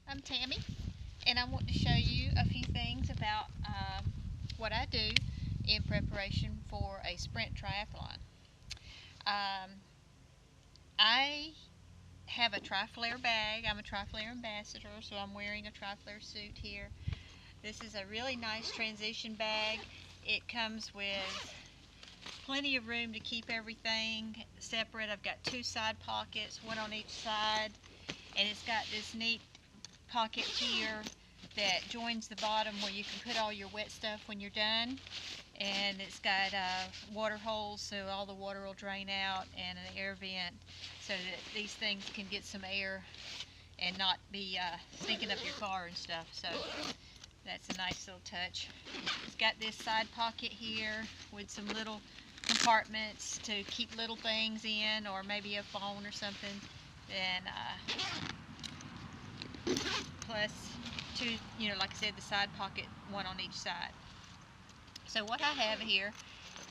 I'm Tammy, and I want to show you a few things about what I do in preparation for a sprint triathlon. Um, I have a Triflare bag. I'm a Triflare ambassador, so I'm wearing a Triflare suit here. This is a really nice transition bag. It comes with plenty of room to keep everything separate. I've got two side pockets, one on each side, and it's got this neat pocket here that joins the bottom where you can put all your wet stuff when you're done, and it's got water holes so all the water will drain out, and an air vent so that these things can get some air and not be stinking up your car and stuff. So that's a nice little touch. It's got this side pocket here with some little compartments to keep little things in, or maybe a phone or something. Then plus two, like I said, the side pocket, one on each side. So what I have here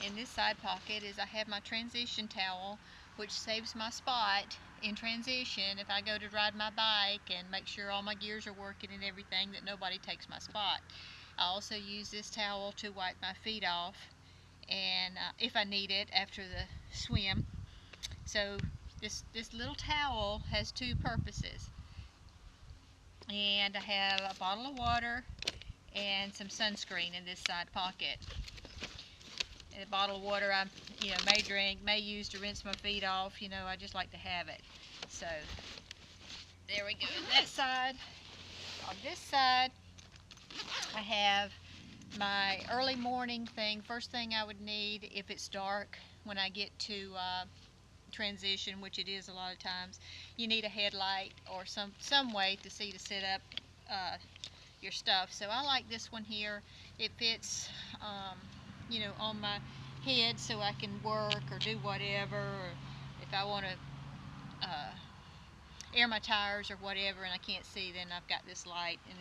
in this side pocket is I have my transition towel, which saves my spot in transition if I go to ride my bike and make sure all my gears are working and everything, that nobody takes my spot. I also use this towel to wipe my feet off, and if I need it after the swim. So this little towel has two purposes. And I have a bottle of water and some sunscreen in this side pocket. And a bottle of water I may drink, may use to rinse my feet off. I just like to have it. So there we go. That side. On this side, I have my early morning thing. First thing I would need if it's dark when I get to transition, which it is a lot of times, you need a headlight or some way to see to set up your stuff. So I like this one here. It fits on my head, so I can work or do whatever, or if I want to air my tires or whatever and I can't see, then I've got this light, and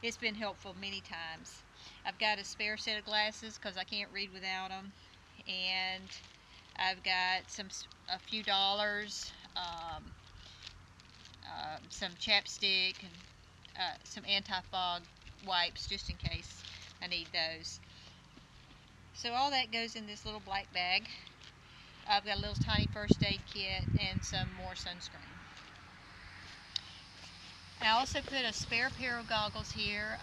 it's been helpful many times. I've got a spare set of glasses because I can't read without them, and I've got a few dollars, some chapstick, and some anti-fog wipes just in case I need those. So all that goes in this little black bag. I've got a little tiny first aid kit and some more sunscreen. I also put a spare pair of goggles here.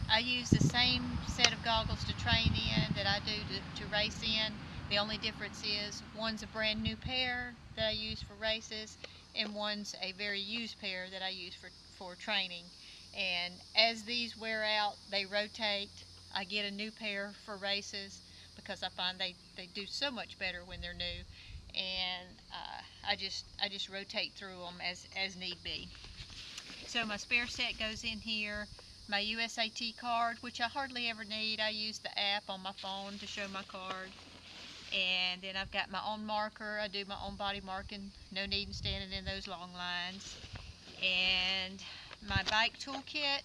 I use the same set of goggles to train in that I do to race in. The only difference is one's a brand new pair that I use for races, and one's a very used pair that I use for training. And as these wear out, they rotate. I get a new pair for races because I find they do so much better when they're new. And I just rotate through them as need be. So my spare set goes in here. My USAT card, which I hardly ever need. I use the app on my phone to show my card. And then I've got my own marker. I do my own body marking. No need in standing in those long lines. And my bike toolkit.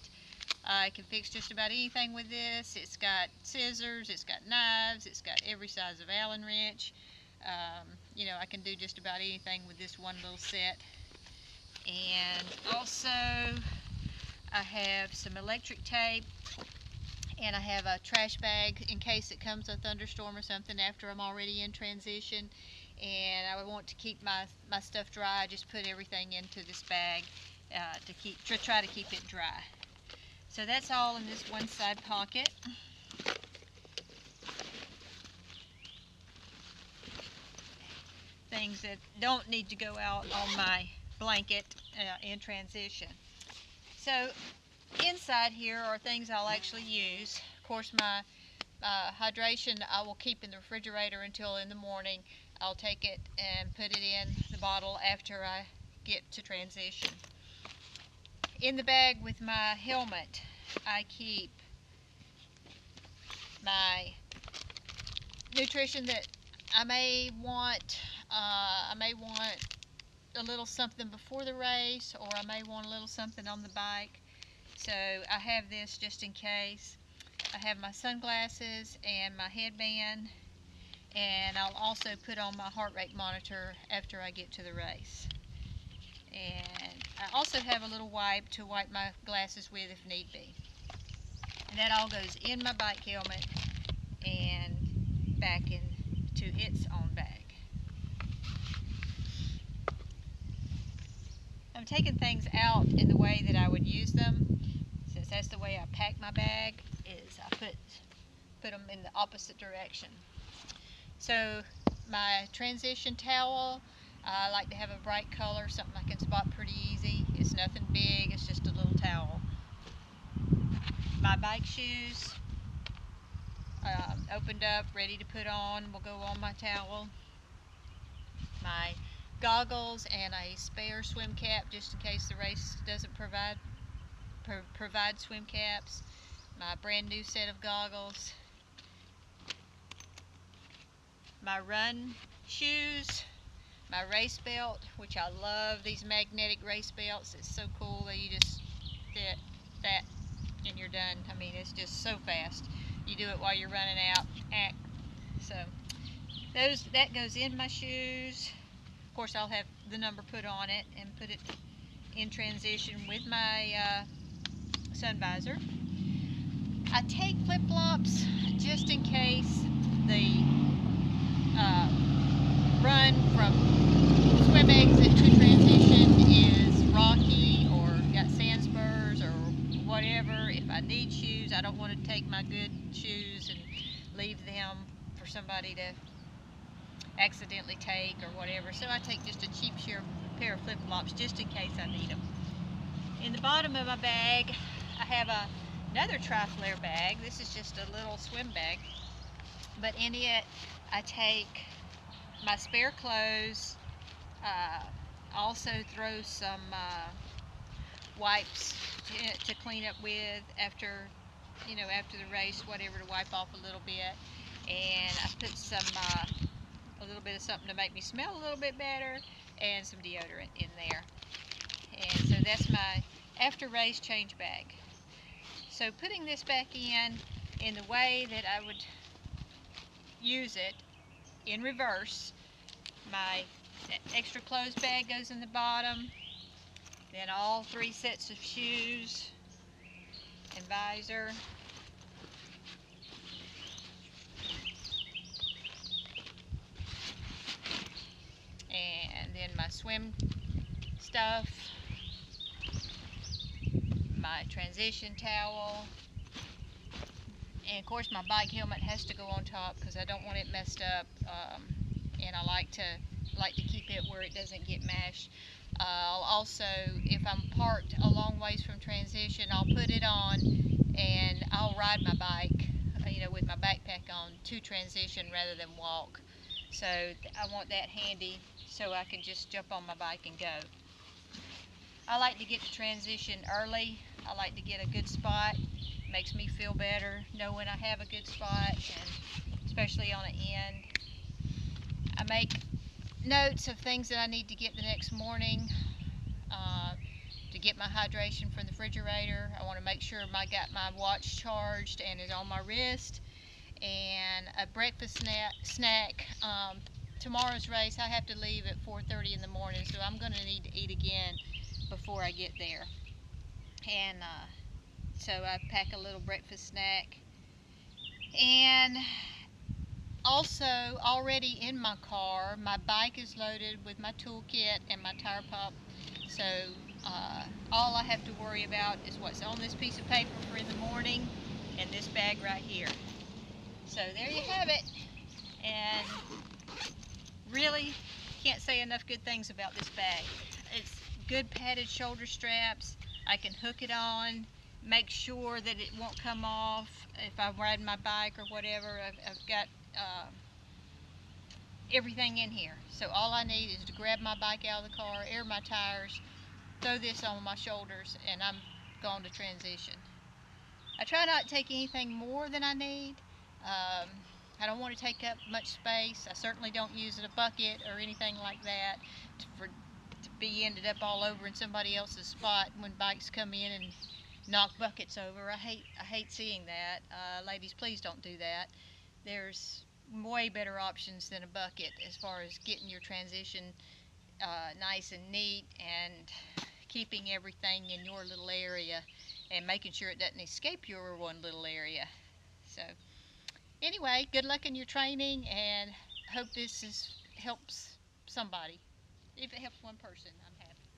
I can fix just about anything with this. It's got scissors, it's got knives, it's got every size of Allen wrench. I can do just about anything with this one little set. And also I have some electric tape, and I have a trash bag in case it comes a thunderstorm or something after I'm already in transition and I would want to keep my stuff dry. I just put everything into this bag to try to keep it dry. So that's all in this one side pocket. Things that don't need to go out on my blanket in transition. So inside here are things I'll actually use. Of course, my hydration I will keep in the refrigerator until in the morning. I'll take it and put it in the bottle after I get to transition. In the bag with my helmet, I keep my nutrition that I may want. I may want a little something before the race, or I may want a little something on the bike. So I have this just in case. I have my sunglasses and my headband, and I'll also put on my heart rate monitor after I get to the race. And I also have a little wipe to wipe my glasses with if need be. And that all goes in my bike helmet and back into its own bag. I'm taking things out in the way that I would use them, since that's the way I pack my bag, is I put them in the opposite direction. So my transition towel, I like to have a bright color, something I can spot pretty easy. It's nothing big, it's just a little towel. My bike shoes, opened up, ready to put on, will go on my towel. My goggles and a spare swim cap just in case the race doesn't provide swim caps. My brand new set of goggles. My run shoes. My race belt, which I love these magnetic race belts. It's so cool that you just fit that and you're done. I mean, it's just so fast. You do it while you're running out. So that goes in my shoes. Of course, I'll have the number put on it and put it in transition with my sun visor. I take flip-flops just in case the run from swim exit to transition is rocky or got sand spurs or whatever. If I need shoes, I don't want to take my good shoes and leave them for somebody to accidentally take or whatever. So I take just a cheap pair of flip-flops just in case I need them. In the bottom of my bag, I have another triflare bag. This is just a little swim bag, but in it I take my spare clothes. Also throw some wipes to clean up with after the race, whatever, to wipe off a little bit. And I put some a little bit of something to make me smell a little bit better, and some deodorant in there. And so that's my after race change bag. So putting this back in the way that I would use it, in reverse, my extra clothes bag goes in the bottom, then all 3 sets of shoes and visor, and then my swim stuff, my transition towel, and of course my bike helmet has to go on top because I don't want it messed up, and I like to keep it where it doesn't get mashed. I'll also, if I'm parked a long ways from transition, I'll put it on and I'll ride my bike, with my backpack on to transition rather than walk. So I want that handy so I can just jump on my bike and go. I like to get to transition early. I like to get a good spot. It makes me feel better knowing I have a good spot, and especially on an end. I make notes of things that I need to get the next morning. To get my hydration from the refrigerator, I want to make sure I got my watch charged and is on my wrist, and a breakfast snack. Tomorrow's race, I have to leave at 4:30 in the morning, so I'm going to need to eat again before I get there. And so I pack a little breakfast snack. And also, already in my car, my bike is loaded with my toolkit and my tire pump. So all I have to worry about is what's on this piece of paper for in the morning and this bag right here. So there you have it. And really can't say enough good things about this bag. It's good padded shoulder straps. I can hook it on, make sure that it won't come off if I'm riding my bike or whatever. I've got everything in here. So all I need is to grab my bike out of the car, air my tires, throw this on my shoulders, and I'm going to transition. I try not to take anything more than I need. I don't want to take up much space. I certainly don't use a bucket or anything like that to be ended up all over in somebody else's spot when bikes come in and knock buckets over. I hate seeing that. Ladies, please don't do that. There's way better options than a bucket as far as getting your transition nice and neat, and keeping everything in your little area and making sure it doesn't escape your one little area. So anyway, good luck in your training, and hope this helps somebody. If it helps one person, I'm happy.